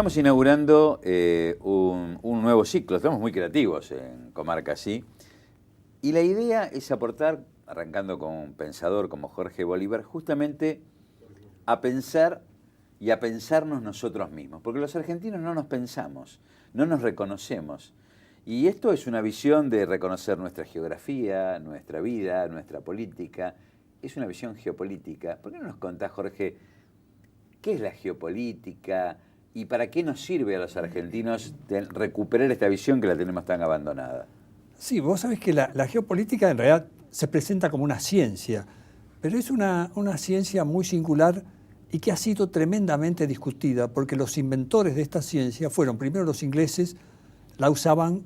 Estamos inaugurando un nuevo ciclo, estamos muy creativos en Comarca Así, y la idea es aportar, arrancando con un pensador como Jorge Bolívar, justamente a pensar y a pensarnos nosotros mismos, porque los argentinos no nos pensamos, no nos reconocemos, y esto es una visión de reconocer nuestra geografía, nuestra vida, nuestra política, es una visión geopolítica. ¿Por qué no nos contás, Jorge, qué es la geopolítica? ¿Y para qué nos sirve a los argentinos recuperar esta visión que la tenemos tan abandonada? Sí, vos sabés que la geopolítica en realidad se presenta como una ciencia, pero es una ciencia muy singular y que ha sido tremendamente discutida, porque los inventores de esta ciencia fueron primero los ingleses, la usaban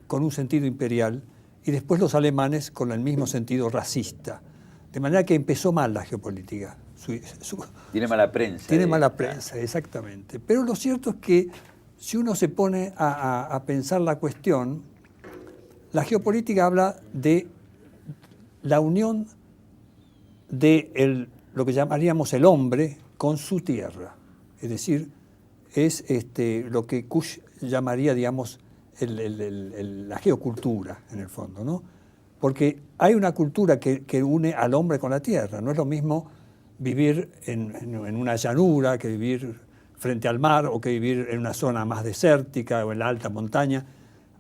con un sentido imperial, y después los alemanes con el mismo sentido racista. De manera que empezó mal la geopolítica. Tiene mala prensa. Tiene mala prensa, exactamente. Pero lo cierto es que si uno se pone a pensar la cuestión, la geopolítica habla de la unión de lo que llamaríamos el hombre con su tierra. Es decir, es lo que Kusch llamaría, digamos, la geocultura, en el fondo, ¿no? Porque hay una cultura que une al hombre con la tierra. No es lo mismo vivir en una llanura que vivir frente al mar o que vivir en una zona más desértica o en la alta montaña.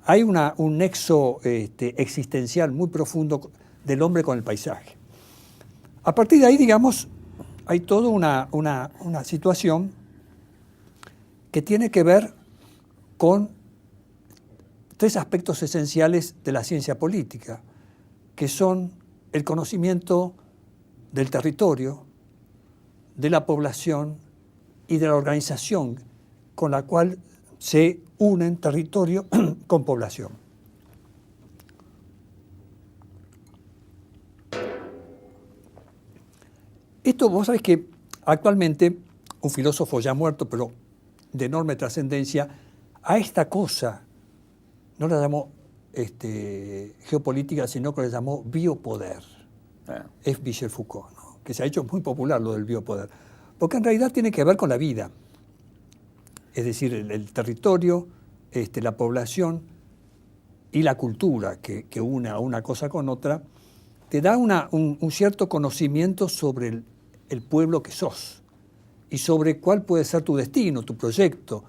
Hay un nexo existencial muy profundo del hombre con el paisaje. A partir de ahí, digamos, hay toda una situación que tiene que ver con tres aspectos esenciales de la ciencia política, que son el conocimiento del territorio, de la población y de la organización con la cual se unen territorio con población. Esto, vos sabés que actualmente un filósofo ya muerto, pero de enorme trascendencia, a esta cosa no la llamó geopolítica, sino que la llamó biopoder. Es Michel Foucault, ¿no? Que se ha hecho muy popular lo del biopoder, porque en realidad tiene que ver con la vida, es decir, el territorio, la población y la cultura que une a una cosa con otra, te da un cierto conocimiento sobre el pueblo que sos y sobre cuál puede ser tu destino, tu proyecto.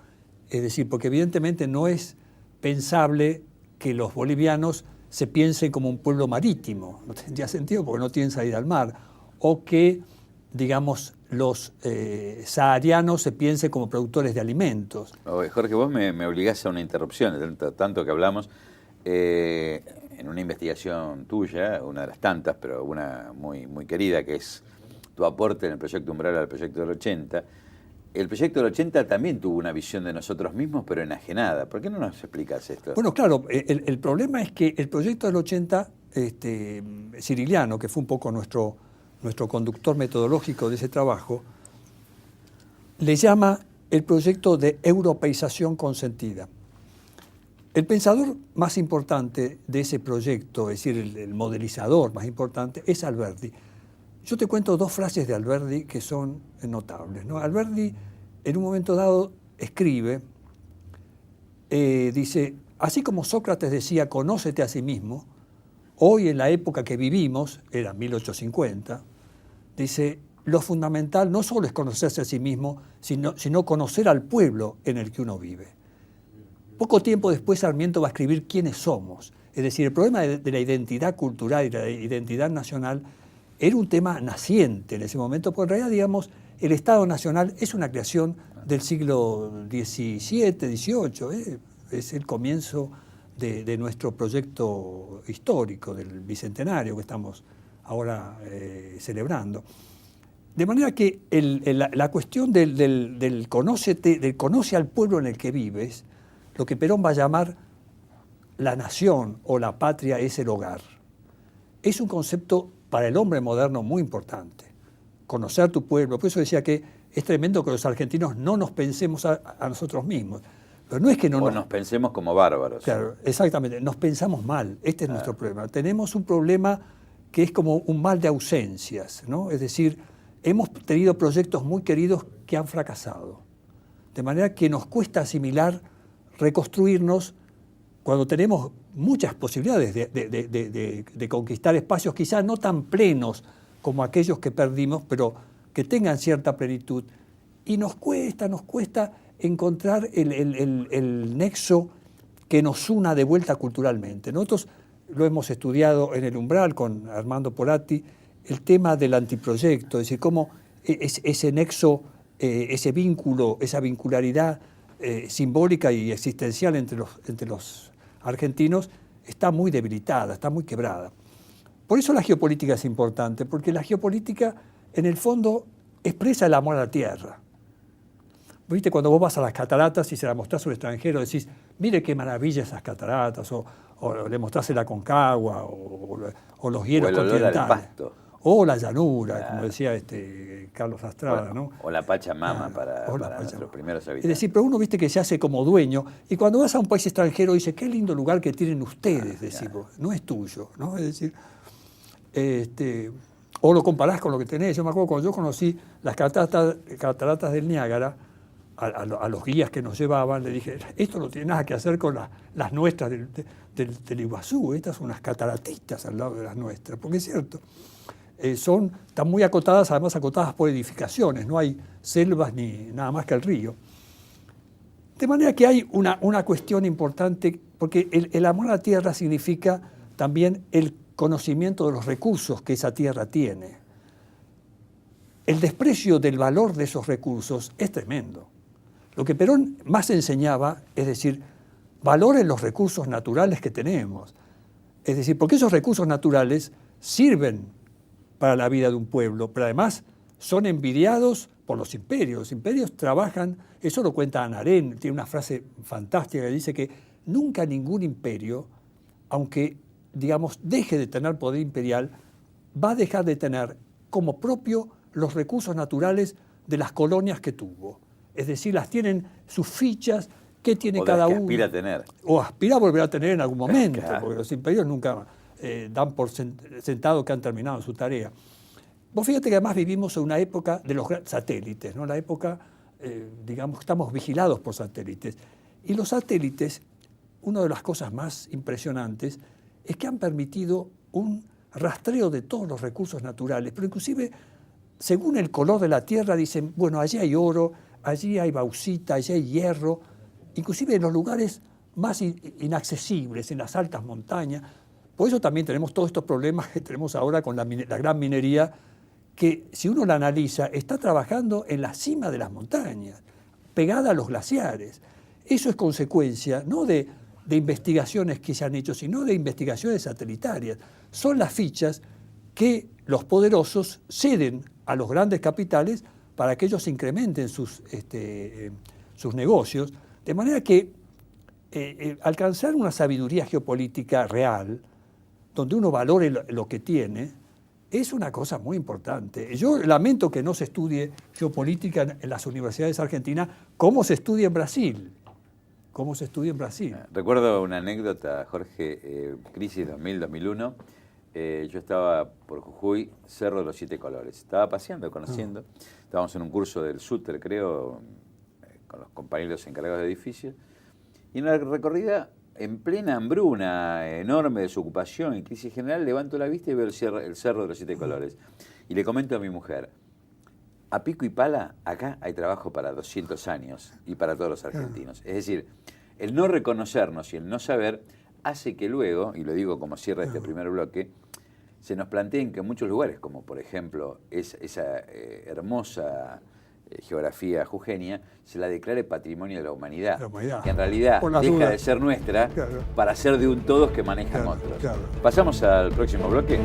Es decir, porque evidentemente no es pensable que los bolivianos se piensen como un pueblo marítimo, no tendría sentido porque no tienen salida al mar, o que, digamos, los saharianos se piensen como productores de alimentos. Jorge, vos me obligás a una interrupción, tanto que hablamos. En una investigación tuya, una de las tantas, pero una muy, muy querida, que es tu aporte en el proyecto Umbral al proyecto del 80, el proyecto del 80 también tuvo una visión de nosotros mismos, pero enajenada. ¿Por qué no nos explicas esto? Bueno, claro, el problema es que el proyecto del 80, Cirigliano, que fue un poco nuestro conductor metodológico de ese trabajo, le llama el proyecto de europeización consentida. El pensador más importante de ese proyecto, es decir, el modelizador más importante, es Alberdi. Yo te cuento dos frases de Alberdi que son notables, ¿no? Alberdi, en un momento dado, escribe, dice, así como Sócrates decía, conócete a sí mismo, hoy en la época que vivimos, era 1850, dice, lo fundamental no solo es conocerse a sí mismo, sino conocer al pueblo en el que uno vive. Poco tiempo después Sarmiento va a escribir quiénes somos. Es decir, el problema de la identidad cultural y la identidad nacional era un tema naciente en ese momento, porque en realidad, digamos, el Estado Nacional es una creación del siglo XVII, XVIII, es el comienzo de nuestro proyecto histórico, del Bicentenario que estamos ahora celebrando. De manera que la cuestión del conoce al pueblo en el que vives, lo que Perón va a llamar la nación o la patria es el hogar. Es un concepto para el hombre moderno muy importante, conocer tu pueblo. Por eso decía que es tremendo que los argentinos no nos pensemos a nosotros mismos. Pero no es que no nos pensemos como bárbaros. Claro, exactamente, nos pensamos mal, este es nuestro problema. Tenemos un problema que es como un mal de ausencias, ¿no? Es decir, hemos tenido proyectos muy queridos que han fracasado. De manera que nos cuesta asimilar, reconstruirnos, cuando tenemos muchas posibilidades de conquistar espacios quizás no tan plenos como aquellos que perdimos, pero que tengan cierta plenitud. Y nos cuesta encontrar el nexo que nos una de vuelta culturalmente. Nosotros lo hemos estudiado en el Umbral con Armando Polatti, el tema del antiproyecto, es decir, cómo ese nexo, ese vínculo, esa vincularidad simbólica y existencial entre los argentinos está muy debilitada, está muy quebrada. Por eso la geopolítica es importante, porque la geopolítica en el fondo expresa el amor a la tierra. ¿Viste? Cuando vos vas a las cataratas y se las mostrás a un extranjero, decís, mire qué maravilla esas cataratas, o le mostrás el Aconcagua, o los hielos continentales. O la llanura, claro, como decía Carlos Astrada, ¿no? O la Pachamama para nuestros primeros habitantes. Es decir, pero uno viste que se hace como dueño, y cuando vas a un país extranjero dice, qué lindo lugar que tienen ustedes, decimos, no es tuyo, ¿no? Es decir, o lo comparás con lo que tenés. Yo me acuerdo cuando yo conocí las cataratas del Niágara, a los guías que nos llevaban, le dije, esto no tiene nada que hacer con las nuestras del Iguazú, estas son unas cataratitas al lado de las nuestras, porque es cierto, están muy acotadas, además acotadas por edificaciones, no hay selvas ni nada más que el río. De manera que hay una cuestión importante, porque el amor a la tierra significa también el conocimiento de los recursos que esa tierra tiene. El desprecio del valor de esos recursos es tremendo. Lo que Perón más enseñaba, es decir, valoren los recursos naturales que tenemos. Es decir, porque esos recursos naturales sirven para la vida de un pueblo, pero además son envidiados por los imperios. Los imperios trabajan, eso lo cuenta Hannah Arendt, tiene una frase fantástica que dice que nunca ningún imperio, aunque, digamos, deje de tener poder imperial, va a dejar de tener como propio los recursos naturales de las colonias que tuvo. Es decir, las tienen sus fichas, qué tiene cada uno. O aspira a tener. O aspira a volver a tener en algún momento, claro, porque los imperios nunca dan por sentado que han terminado su tarea. Vos fíjate que además vivimos en una época de los satélites, ¿no? La época, digamos, estamos vigilados por satélites. Y los satélites, una de las cosas más impresionantes, es que han permitido un rastreo de todos los recursos naturales, pero inclusive, según el color de la tierra, dicen, bueno, allí hay oro, allí hay bauxita, allí hay hierro, inclusive en los lugares más inaccesibles, en las altas montañas. Por eso también tenemos todos estos problemas que tenemos ahora con la gran minería, que si uno la analiza, está trabajando en la cima de las montañas, pegada a los glaciares. Eso es consecuencia no de investigaciones que se han hecho, sino de investigaciones satelitarias. Son las fichas que los poderosos ceden a los grandes capitales para que ellos incrementen sus negocios, de manera que alcanzar una sabiduría geopolítica real, donde uno valore lo que tiene, es una cosa muy importante. Yo lamento que no se estudie geopolítica en las universidades argentinas como se estudia en Brasil. ¿Cómo se estudia en Brasil? Recuerdo una anécdota, Jorge, crisis 2000-2001. Yo estaba por Jujuy, Cerro de los Siete Colores. Estaba paseando, conociendo. Estábamos en un curso del SUTER, creo, con los compañeros encargados de edificios. Y en la recorrida, en plena hambruna enorme, desocupación y crisis general, levanto la vista y veo el Cerro de los Siete Colores. Y le comento a mi mujer, a pico y pala, acá hay trabajo para 200 años y para todos los argentinos. Es decir, el no reconocernos y el no saber hace que luego, y lo digo como cierra este primer bloque, se nos planteen que en muchos lugares, como por ejemplo esa hermosa geografía jujeña, se la declare patrimonio de la humanidad, que en realidad deja de ser nuestra para ser de un todos que manejan otros. Pasamos al próximo bloque.